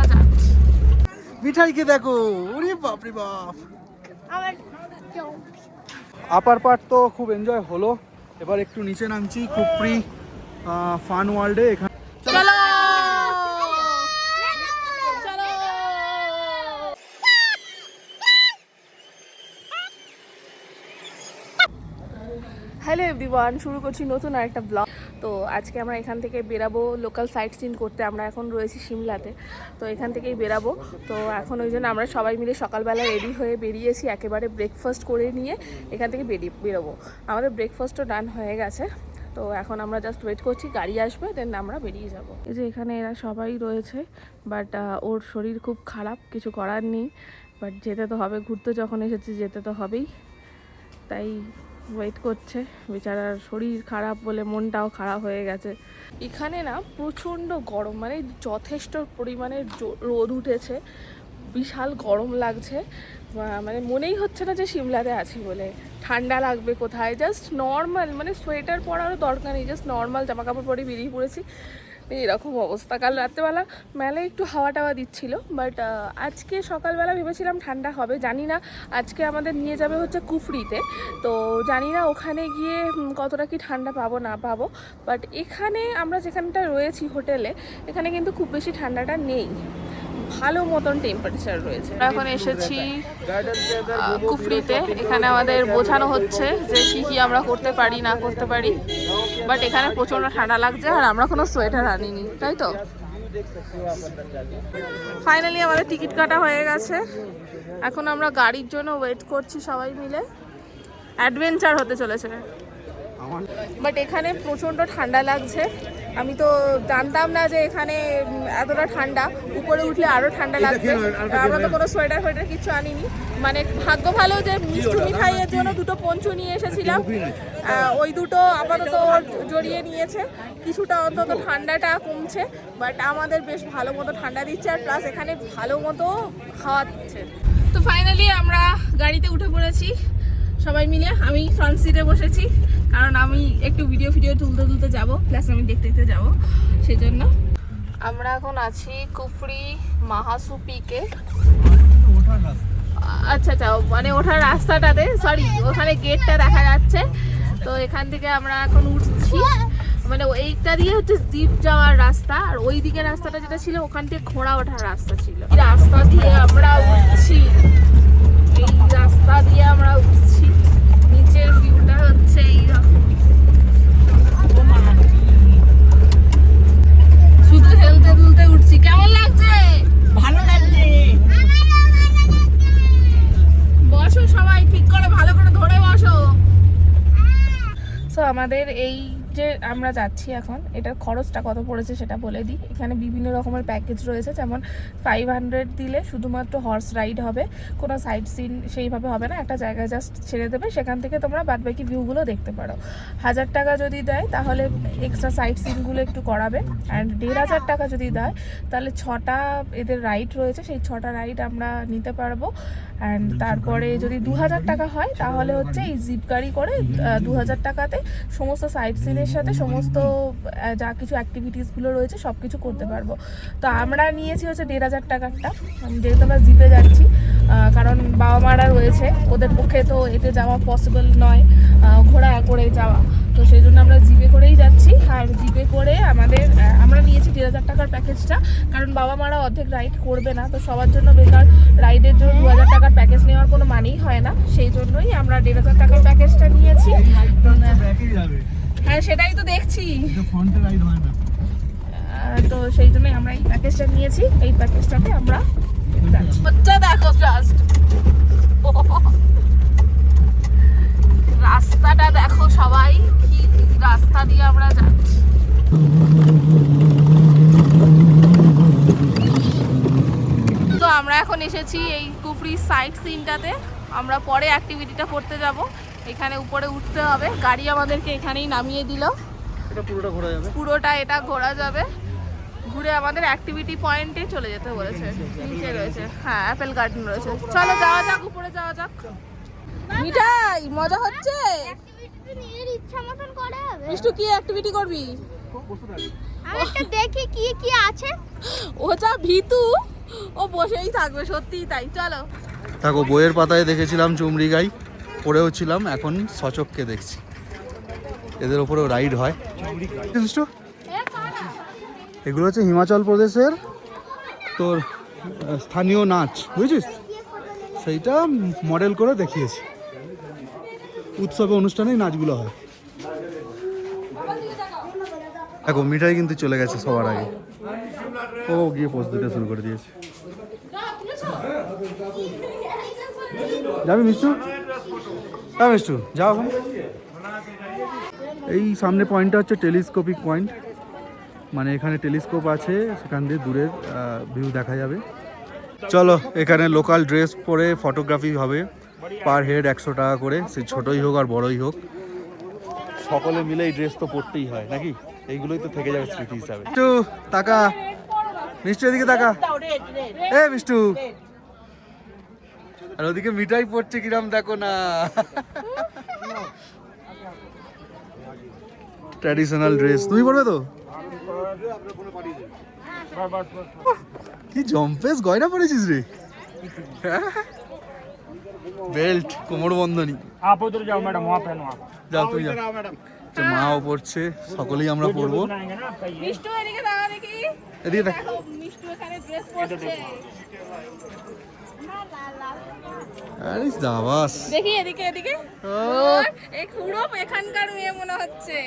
আমরা যাচ্ছি। মিঠাইকে দেখো, ওরে বাপ রে বাপ। আপার পার্ট তো খুব এনজয় হলো, এবার একটু নিচে নামছি কুফরি ফান ওয়ার্ল্ডে। এখানে চলো হ্যালো এভরিওয়ান, শুরু করছি নতুন আরেকটা ব্লগ। তো আজকে আমরা এখান থেকে বেরাবো লোকাল সাইট সিন করতে। আমরা এখন রয়েছি সিমলাতে, তো এখান থেকেই বেরাবো। তো এখন ওই জন্য আমরা সবাই মিলে সকালবেলা রেডি হয়ে বেরিয়েছি, একেবারে ব্রেকফাস্ট করে নিয়ে এখান থেকে বেরোবো। আমাদের ব্রেকফাস্টও ডান হয়ে গেছে, তো এখন আমরা জাস্ট ওয়েট করছি গাড়ি আসবে, দেন আমরা বেরিয়ে যাব। এই যে এখানে এরা সবাই রয়েছে, বাট ওর শরীর খুব খারাপ, কিছু করার নেই, বাট যেতে তো হবে, ঘুরতে যখন এসেছি যেতে তো হবেই, তাই ওয়েট করছে। বেচারার শরীর খারাপ বলে মনটাও খারাপ হয়ে গেছে। এখানে না প্রচণ্ড গরম, মানে যথেষ্ট পরিমাণে রোদ উঠেছে, বিশাল গরম লাগছে, মানে মনেই হচ্ছে না যে সিমলাতে আছি বলে। ঠান্ডা লাগবে কোথায়, জাস্ট নর্মাল, মানে সোয়েটার পরারও দরকার নেই, জাস্ট নর্মাল জামা কাপড় পরে বেরিয়ে পড়েছি, এরকম অবস্থা। কাল রাত্রেবেলা মেলায় একটু হাওয়া টাওয়া দিচ্ছিল, বাট আজকে সকালবেলা ভেবেছিলাম ঠান্ডা হবে, জানি না। আজকে আমাদের নিয়ে যাবে হচ্ছে কুফরিতে, তো জানি না ওখানে গিয়ে কতটা কি ঠান্ডা পাবো না পাবো, বাট এখানে আমরা যেখানটা রয়েছি হোটেলে, এখানে কিন্তু খুব বেশি ঠান্ডাটা নেই, ভালো মতন টেম্পারেচার রয়েছে। এখন এসেছি কুফরিতে, এখানে আমাদের বোঝানো হচ্ছে যে কি আমরা করতে পারি না করতে পারি, বাট এখানে প্রচন্ড ঠান্ডা লাগছে আর আমরা কোনো সোয়েটার আনিনি, তাই তো। ফাইনালি আমাদের টিকিট কাটা হয়ে গেছে, এখন আমরা গাড়ির জন্য ওয়েট করছি সবাই মিলে। অ্যাডভেঞ্চার হতে চলেছে, বাট এখানে প্রচণ্ড ঠান্ডা লাগছে। আমি তো জানতাম না যে এখানে এতটা ঠান্ডা, উপরে উঠলে আরও ঠান্ডা লাগবে। আমরা তো কোনো সোয়েটার ফোয়েটার কিছু আনিনি, মানে ভাগ্য ভালো যে মিষ্টি মিঠাইয়ের জন্য দুটো পঞ্চু নিয়ে এসেছিলাম, ওই দুটো আপাতত জড়িয়ে নিয়েছে, কিছুটা অন্তত ঠান্ডাটা কমছে, বাট আমাদের বেশ ভালো মতো ঠান্ডা দিচ্ছে, আর প্লাস এখানে ভালো মতো খাওয়া দিচ্ছে। তো ফাইনালি আমরা গাড়িতে উঠে পড়েছি সবাই মিলে। আমি ফ্রন্ট সিটে বসেছি, কারণ আমি একটু ভিডিও তুলতে যাবো, প্লাস আমি দেখতে যাবো, সেই জন্য। আমরা এখন আছি কুফরি মাহাসু পিকে। আচ্ছা, মানে ওঠার রাস্তাটাতে, সরি ওখানে গেটটা দেখা যাচ্ছে, তো এখান থেকে আমরা এখন উঠছি। মানে এইটা দিয়ে হচ্ছে জিপ যাওয়ার রাস্তা, আর ওই দিকে রাস্তাটা যেটা ছিল ওখান থেকে ঘোড়া ওঠার রাস্তা ছিল। রাস্তা দিয়ে আমরা উঠছি, এই রাস্তা দিয়ে আমরা উঠছি, নিচের ভিউটা হচ্ছে এইরকম। শুধু হেলতে দুলতে উঠছি, কেমন লাগছে? ভালো লাগছে। বসো সবাই, ঠিক করে ভালো করে ধরে বসো। সো আমাদের এই যে আমরা যাচ্ছি এখন, এটার খরচটা কত পড়েছে সেটা বলে দিই। এখানে বিভিন্ন রকমের প্যাকেজ রয়েছে, যেমন 500 দিলে শুধুমাত্র হর্স রাইড হবে, কোনো সাইট সিন সেইভাবে হবে না, একটা জায়গায় জাস্ট ছেড়ে দেবে, সেখান থেকে তোমরা বাদবাকি ভিউগুলো দেখতে পারো। 1000 টাকা যদি দেয় তাহলে এক্সট্রা সাইট সিনগুলো একটু করাবে, অ্যান্ড 1500 টাকা যদি দেয় তাহলে 6টা এদের রাইড রয়েছে, সেই 6টা রাইড আমরা নিতে পারবো। অ্যান্ড তারপরে যদি 2000 টাকা হয় তাহলে হচ্ছে এই জিপ গাড়ি করে 2000 টাকাতে সমস্ত সাইট সিনের সাথে সমস্ত যা কিছু অ্যাক্টিভিটিসগুলো রয়েছে সব কিছু করতে পারবো। তো আমরা নিয়েছি হচ্ছে 1500 টাকারটা, যেহেতু আমরা জিপে যাচ্ছি, কারণ বাবা মারা রয়েছে, ওদের পক্ষে তো এতে যাওয়া পসিবল নয় ঘোড়া করে যাওয়া, তো সেই জন্য আমরা জিপে করেই যাচ্ছি। আর জিপে করে আমরা নিয়েছি 1500 টাকার প্যাকেজটা, কারণ বাবা মারা অর্ধেক রাইড করবে না, তো সবার জন্য বেকার রাইডের জন্য 2000 টাকার প্যাকেজ নেওয়ার কোনো মানেই হয় না, সেই জন্যই আমরা 1500 টাকার প্যাকেজটা নিয়েছি। হ্যাঁ সেটাই তো দেখছি, তো সেই জন্যই আমরা এই প্যাকেজটা নিয়েছি। এই প্যাকেজটাতে আমরা দেখো জাস্ট রাস্তাটা দেখো সবাই, কি রাস্তা দিয়ে আমরা যাচ্ছি। তো আমরা এখন এসেছি এই কুফরি সাইট সিনটাতে, আমরা পরে অ্যাক্টিভিটিটা করতে যাব। এখানে উপরে উঠতে হবে, গাড়ি আমাদেরকে এখানেই নামিয়ে দিল, পুরোটা এটা ঘোরা যাবে, ঘুরে আমাদের অ্যাক্টিভিটি পয়েন্টে চলে যেতে বলেছে, নিচে রয়েছে, হ্যাঁ অ্যাপেল গার্ডেন রয়েছে। চলো যাওয়া যাক, উপরে যাওয়া যাক। মিঠাই মজা হচ্ছে, মিষ্টু কি অ্যাক্টিভিটি করবি? দেখি কি কি আছে। ও যা ভীতু, ও বসেই থাকবে, সত্যিই তাই। চলো। দেখো বইয়ের পাতায় দেখেছিলাম চুমরি গাই, পড়েও ছিলাম, এখন সচক্ষে দেখছি এদের ওপরেও রাইড হয়। এগুলো হচ্ছে হিমাচল প্রদেশের তোর স্থানীয় নাচ, বুঝেছিস? সেইটা মডেল করে দেখিয়েছি, উৎসবে অনুষ্ঠানে নাচগুলো হয়। দেখো মিঠাই কিন্তু চলে গেছে সবার আগে, ও গিয়ে পোস্ট দিতে শুরু করে দিয়েছে। যাবি মিষ্টু? হ্যাঁ মিষ্টু যাও। এই সামনে পয়েন্টটা হচ্ছে টেলিস্কোপিক পয়েন্ট, মানে এখানে টেলিস্কোপ আছে, সেখান দিয়ে দূরের ভিউ দেখা যাবে। চলো, এখানে লোকাল ড্রেস পরে ফটোগ্রাফি হবে, পার হেড 100 টাকা করে, সে ছোটই হোক আর বড়ই হোক, সকলে মিলে এই ড্রেস তো পরতেই হয় নাকি, এইগুলোই তো থেকে যাবে স্মৃতি হিসাবে। মিষ্টু তাকা, মিষ্টু এদিকে তাকা, এ মিষ্টু, আর ওদিকে মিঠাই পড়ছে কিরাম দেখো না। ট্র্যাডিশনাল ড্রেস তুমি পরবে তো? কি জম্পেস গয়না পরেছিস রে, বেল্ট, কোমর বন্ধনী। आप उधर जाओ मैडम, वहाँ पहनो आप। যাও তুই যাও। মাও পড়ছে, সকলেই আমরা পড়বো। बनाएंगे ना आपका ये। মিষ্টু এদিকে দাঁড়া দেখি। এদিকে দেখ। দেখো, মিষ্টু এখানে ড্রেস পরছে। আরে দাবাস, দেখি এদিকে এদিকে। ও, এই খুড়ো এখানকার মেয়ে মনে হচ্ছে।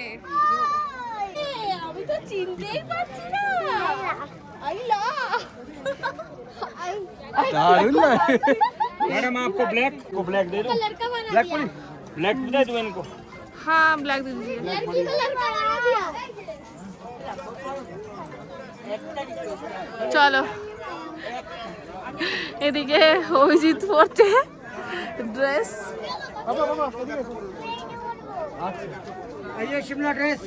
এ, আমি তো চিনতেই পারছি না। আইলা। দারুণ লাগে। मैडम आपको ब्लैक को ब्लैक दे दो। लड़का बना ब्लैक दिया, ब्लैक दे दो इनको। हाँ ब्लैक दे दीजिए। लड़की को लड़का बना दिया। চলো, এদিকে অভিজিৎ পড়ছে ড্রেস। ये Shimla dress.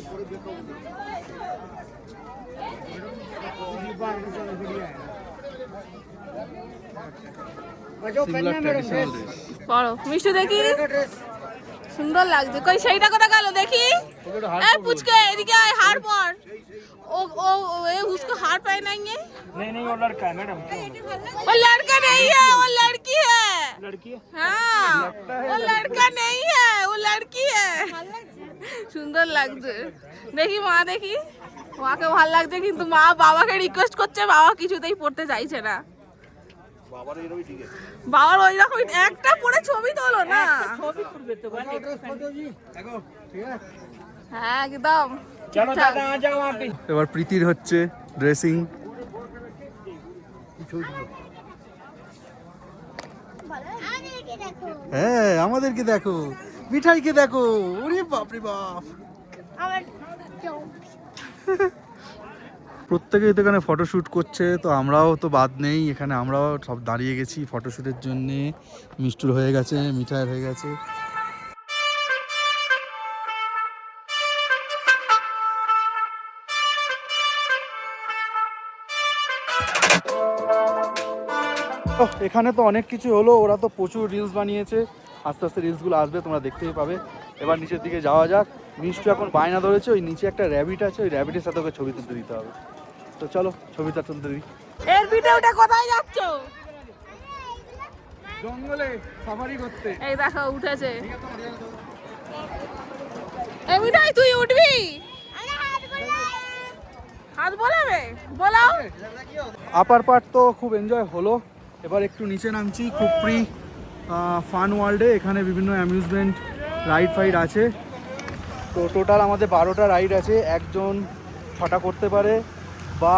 Shimla traditional dress. পড়ো মিষ্টু দেখি, সুন্দর লাগছে। কই সেইটা কোথা গেল দেখি। এই পুচকে এদিকে আয়, হার পর। ओ ए उसको हार पहनाएंगे। नहीं नहीं वो लड़का है मैडम। वो लड़का नहीं है, वो लड़की है। लड़की है। हाँ वो लड़का नहीं है, वो लड़की है। সুন্দর লাগছে। দেখি মা, দেখি মাকে ভালো লাগছে, কিন্তু মা বাবাকে রিকোয়েস্ট করছে, বাবা কিছুতেই পড়তে চাইছে না। বাবার ওই রকম একটা পরে ছবি তোলো না। হ্যাঁ একদম। चलो दादा आ जाओ आप भी। এবার প্রীতির হচ্ছে ড্রেসিং। आगे देखो, হ্যাঁ আমাদেরকে দেখো, মিঠাইকে দেখো, ওরে বাপ রে বাপ। আমার চোখ। প্রত্যেকেই তো এখানে ফটোশ্যুট করছে, তো আমরাও তো বাদ নেই, এখানে আমরাও সব দাঁড়িয়ে গেছি ফটোশ্যুটের জন্যে। মিষ্টুর হয়ে গেছে, মিঠাইয়ের হয়ে গেছে। এখানে তো অনেক কিছু হলো, ওরা তো প্রচুর রিলস বানিয়েছে, আস্তে আস্তে রিলসগুলো আসবে, তোমরা দেখতেই পাবে। এবার নিচের দিকে যাওয়া যাক। মিষ্টু এখন বায়না ধরেছে, ওই নিচে একটা র্যাবিট আছে, ওই র্যাবিটের সাথে ওকে ছবি তুলতে দিতে হবে। তো চলো ছবিটা তুলতে দিই। এর ভিডিওটা কোথায় যাচ্ছ? জঙ্গলে সাফারি করতে। এই দেখো উঠেছে। এই মিঠাই তুই উঠবি? হাত বোলাবে, বোলাও। আপার পার্ট তো খুব এনজয় হলো, এবার একটু নিচে নামছি। খুপরি ফান ওয়ার্ল্ডে এখানে বিভিন্ন অ্যামিউজমেন্ট রাইড ফাইড আছে। তো টোটাল আমাদের 12টা রাইড আছে, একজন 6টা করতে পারে, বা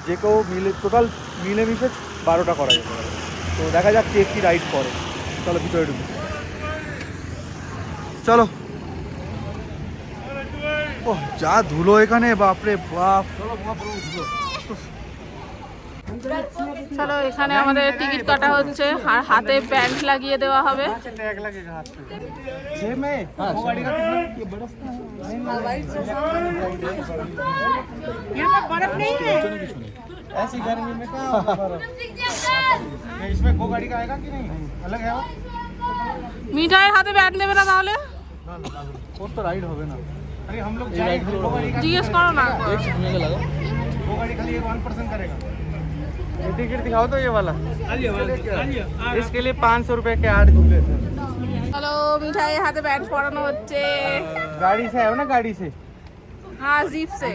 যে কেউ মিলে টোটাল মিলেমিশে 12টা করা যেতে পারে। তো দেখা যাক কে কী রাইড করে। চলো ভিতরে ঢুকি, চলো। ও যা ধুলো এখানে, বাপরে বাপ। চলো, এখানে আমাদের টিকিট কাটা হচ্ছে আর হাতে ব্যান্ড লাগিয়ে দেওয়া হবে। ऐसी गर्मी में कहाँ बर्फ? इसमें गो गाड़ी का आएगा कि नहीं? अलग है वो? মিঠাইয়ের হাতে ব্যান্ড দেবে না তাহলে? ওর তো রাইড হবে না। अरे हम लोग जाएंगे गो गाड़ी का। জিজ্ঞেস করো না। गो गाड़ी खाली 1% करेगा। ये टिकट दिखाओ तो ये वाला इसके लिए 500 रुपए के 8 झूले थे চলো মিঠাই হাতে ব্যান্ড পরানো হচ্ছে। गाड़ी से आए हो ना गाड़ी से হ্যাঁ জিপ সে।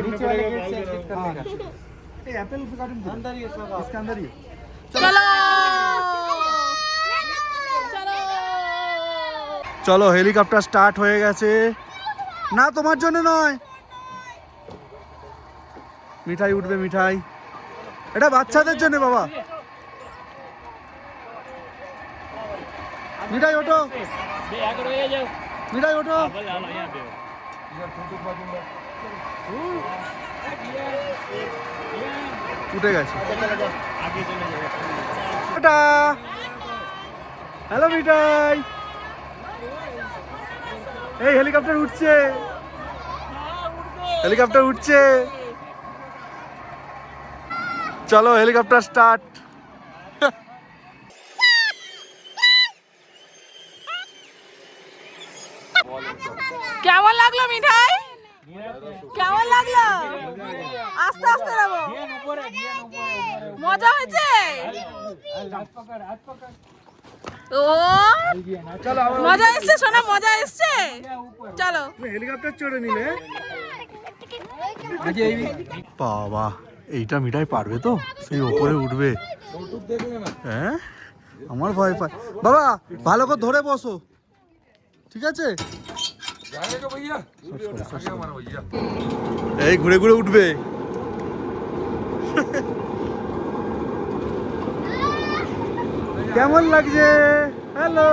नीचे वाले गेट से एग्जिट करने का एप्पल गार्डन अंदर ही है सब इसके अंदर ही চলো চলো চলো হেলিকপ্টার স্টার্ট হয়ে গেছে। না তোমার জন্য নয়, মিঠাই উঠবে মিঠাই, এটা বাচ্চাদের জন্য বাবা। মিঠাই ওঠো, মিঠাই ওঠো। উঠে গেছে। হ্যালো মিঠাই, এই হেলিকপ্টার উঠছে, হেলিকপ্টার উঠছে। চলো হেলিকপ্টার স্টার্ট। কেমন লাগলো মিঠাই? কেমন লাগলো? আস্তে আস্তে যাবো। মজা হয়েছে? ও মজা এসছে সোনা, মজা এসছে। চলো হেলিকপ্টার চড়ে নিলে বাবা, এইটা মিঠাই পারবে তো? সেই ওপরে উঠবে। হ্যাঁ আমার ভয় পায় বাবা, ভালো করে ধরে বসো, ঠিক আছে? এই ঘুরে ঘুরে উঠবে। কেমন লাগছে? হ্যালো,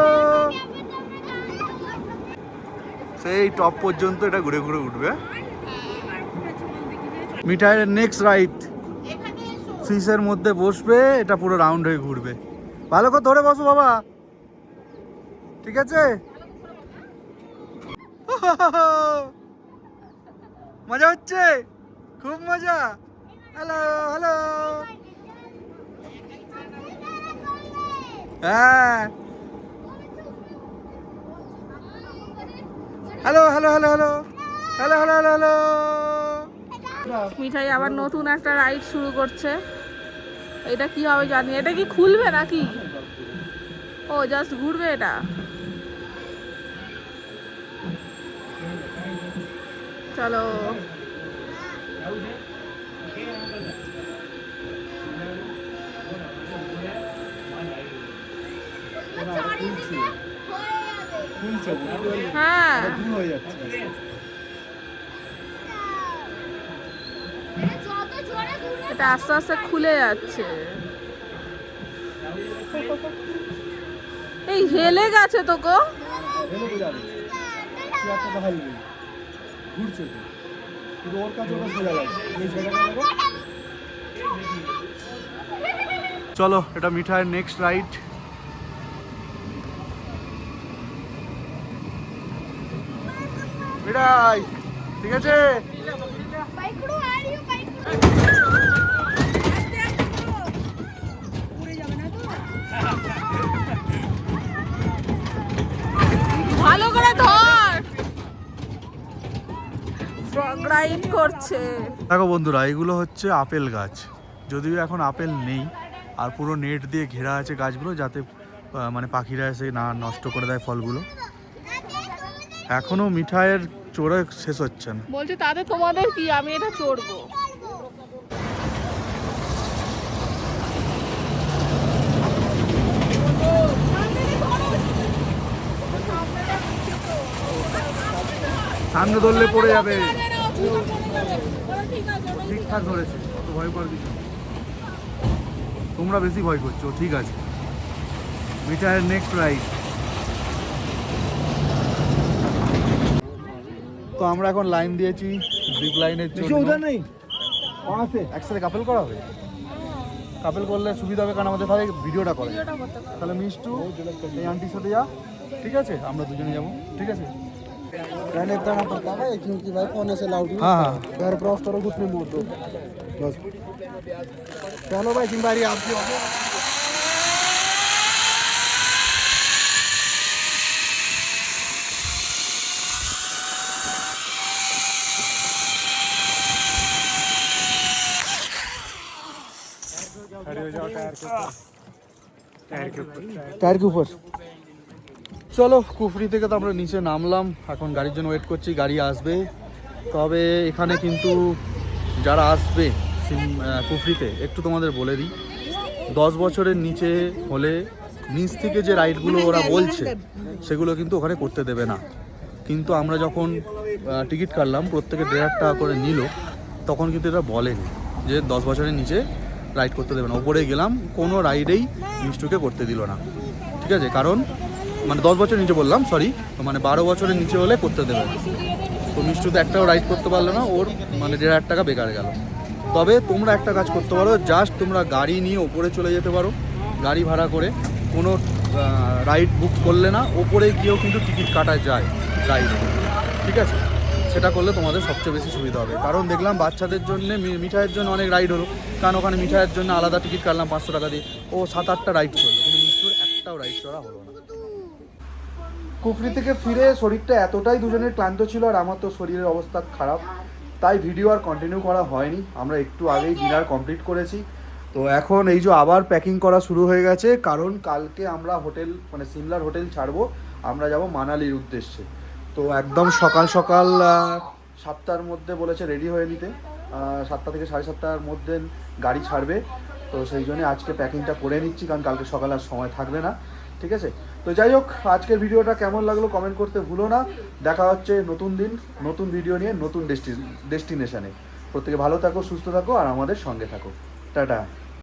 সেই টপ পর্যন্ত এটা ঘুরে ঘুরে উঠবে। মিঠাইয়ের নেক্সট রাইড, ফিশের মধ্যে বসবে, এটা পুরো রাউন্ড হয়ে ঘুরবে। ভালো করে ধরে বসো বাবা, ঠিক আছে? মজা হচ্ছে, খুব মজা। হ্যালো হ্যালো, হ্যাঁ hello hello hello hello hello hello hello hello. Mithai আবার নতুন একটা রাইড শুরু করছে। এটা কি হবে জানি, এটা কি খুলবে নাকি? ও জাস্ট ঘুরবে এটা। চলো হ্যাঁ, এটা আস্তে আস্তে খুলে যাচ্ছে। এই হেলে গেছে তো গো। চলো এটা মিঠাইয়ের নেক্সট রাইড। মিঠাই ঠিক আছে? ভালো করে ধর, ফ্রগ রাইড করছে। দেখো বন্ধুরা, এগুলো হচ্ছে আপেল গাছ, যদিও এখন আপেল নেই, আর পুরো নেট দিয়ে ঘেরা আছে গাছগুলো, যাতে মানে পাখিরা এসে না নষ্ট করে দেয় ফলগুলো। এখনো মিঠাইয়ের চড়ে শেষ হচ্ছে না। বলছে তাতে তোমাদের কি, আমি এটা চড়বো। সামনে ধরলে পড়ে যাবে। ঠিকঠাক ধরেছে, অত ভয় করে দিচ্ছ, তোমরা বেশি ভয় করছো। ঠিক আছে, মিঠাইয়ের নেক্সট রাইড। তো আমরা এখন লাইন দিয়েছি জিপ লাইনের জন্য। नहीं वहाँ से একসাথে কাপেল করা হবে, কাপেল করলে সুবিধা হবে, কারণ আমাদের তাহলে ভিডিওটা করে। তাহলে মিষ্টু এই আন্টির সাথে যা, ঠিক আছে? আমরা দুজনে যাবো, ঠিক আছে? रहने देना पड़ता है क्योंकि भाई फोन से लाउड हाँ हाँ घर क्रॉस करो कुछ नहीं मोड़ दो बस। चलो भाई जिम्मेदारी आपकी होगी। खड़े हो जाओ टायर के ऊपर टायर के ऊपर টায়ার উপর। চলো কুফরি থেকে তো আমরা নিচে নামলাম, এখন গাড়ির জন্য ওয়েট করছি, গাড়ি আসবে। তবে এখানে কিন্তু যারা আসবে কুফরিতে একটু তোমাদের বলে দিই, 10 বছরের নিচে হলে নিচ থেকে যে রাইডগুলো ওরা বলছে সেগুলো কিন্তু ওখানে করতে দেবে না। কিন্তু আমরা যখন টিকিট কাটলাম প্রত্যেকে 1,500 টাকা করে নিল, তখন কিন্তু এটা বলেনি যে 10 বছরের নিচে রাইড করতে দেবে না। ওপরে গেলাম, কোনো রাইডেই মিষ্টুকে করতে দিল না, ঠিক আছে? কারণ মানে 10 বছরের নিচে বললাম, সরি, মানে 12 বছরের নিচে হলে করতে দেবে না। তো মিষ্টু তো একটাও রাইড করতে পারলো না, ওর মানে 1,500 টাকা বেকার গেল। তবে তোমরা একটা কাজ করতে পারো, জাস্ট তোমরা গাড়ি নিয়ে ওপরে চলে যেতে পারো, গাড়ি ভাড়া করে, কোনো রাইড বুক করলে না, ওপরে গিয়েও কিন্তু টিকিট কাটা যায় রাইড, ঠিক আছে? সেটা করলে তোমাদের সবচেয়ে বেশি সুবিধা হবে। কারণ দেখলাম বাচ্চাদের জন্য মিঠাইয়ের জন্য অনেক রাইড হলো, কারণ ওখানে মিঠাইয়ের জন্য আলাদা টিকিট কাটলাম 500 টাকা দিয়ে, ও 7-8টা রাইড চললো, কিন্তু মিষ্টুর একটাও রাইড চড়া হলো না। কুফরি থেকে ফিরে শরীরটা এতটাই দুজনের ক্লান্ত ছিল, আর আমার তো শরীরের অবস্থা খারাপ, তাই ভিডিও আর কন্টিনিউ করা হয়নি। আমরা একটু আগেই ডিনার কমপ্লিট করেছি। তো এখন এই যে আবার প্যাকিং করা শুরু হয়ে গেছে, কারণ কালকে আমরা হোটেল মানে সিমলার হোটেল ছাড়বো, আমরা যাব মানালির উদ্দেশ্যে। তো একদম সকাল সকাল 7টার মধ্যে বলেছে রেডি হয়ে নিতে, 7টা থেকে 7:30টার মধ্যে গাড়ি ছাড়বে। তো সেই জন্য আজকে প্যাকিংটা করে নিচ্ছি, কারণ কালকে সকালে আর সময় থাকবে না, ঠিক আছে? তো যাই হোক, আজকের ভিডিওটা কেমন লাগলো কমেন্ট করতে ভুলো না। দেখা হচ্ছে নতুন দিন, নতুন ভিডিও নিয়ে, নতুন ডেস্টিনেশনে। প্রত্যেকে ভালো থাকো, সুস্থ থাকো, আর আমাদের সঙ্গে থাকো। টাটা।